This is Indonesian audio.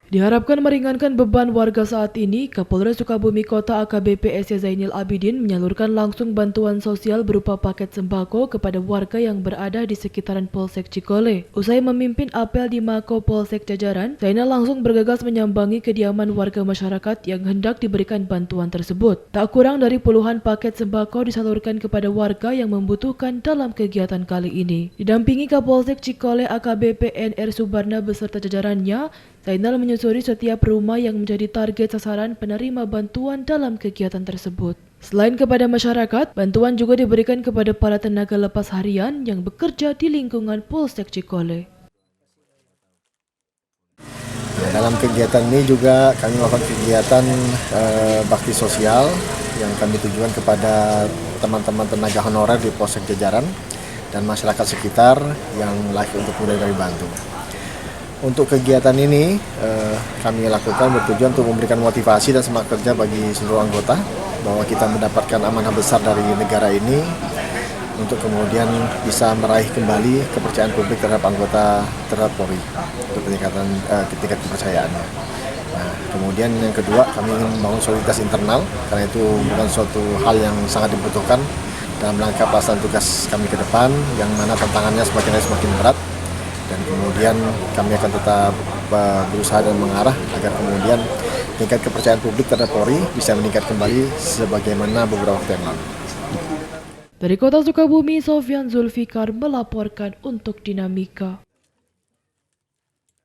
Diharapkan meringankan beban warga saat ini, Kapolres Sukabumi Kota AKBP SY Zainil Abidin menyalurkan langsung bantuan sosial berupa paket sembako kepada warga yang berada di sekitaran Polsek Cikole. Usai memimpin apel di Mako Polsek Jajaran, Zainal langsung bergegas menyambangi kediaman warga masyarakat yang hendak diberikan bantuan tersebut. Tak kurang dari puluhan paket sembako disalurkan kepada warga yang membutuhkan dalam kegiatan kali ini. Didampingi Kapolsek Cikole AKBP NR Subarna beserta jajarannya, Zainal menyusuri setiap rumah yang menjadi target sasaran penerima bantuan dalam kegiatan tersebut. Selain kepada masyarakat, bantuan juga diberikan kepada para tenaga lepas harian yang bekerja di lingkungan Polsek Cikole. Dalam kegiatan ini juga kami melakukan kegiatan bakti sosial yang kami tujukan kepada teman-teman tenaga honorer di Polsek Jajaran dan masyarakat sekitar yang layak untuk mulai kami bantu. Untuk kegiatan ini kami lakukan bertujuan untuk memberikan motivasi dan semangat kerja bagi seluruh anggota bahwa kita mendapatkan amanah besar dari negara ini untuk kemudian bisa meraih kembali kepercayaan publik terhadap anggota terhadap Polri untuk peningkatan tingkat kepercayaannya. Nah, kemudian yang kedua kami ingin membangun soliditas internal karena itu bukan suatu hal yang sangat dibutuhkan dalam rangka pelaksanaan tugas kami ke depan yang mana tantangannya semakin hari semakin berat. Dan kemudian kami akan tetap berusaha dan mengarah agar kemudian tingkat kepercayaan publik terhadap Polri bisa meningkat kembali sebagaimana beberapa waktu yang lalu. Dari Kota Sukabumi, Sofyan Zulfikar melaporkan untuk Dinamika.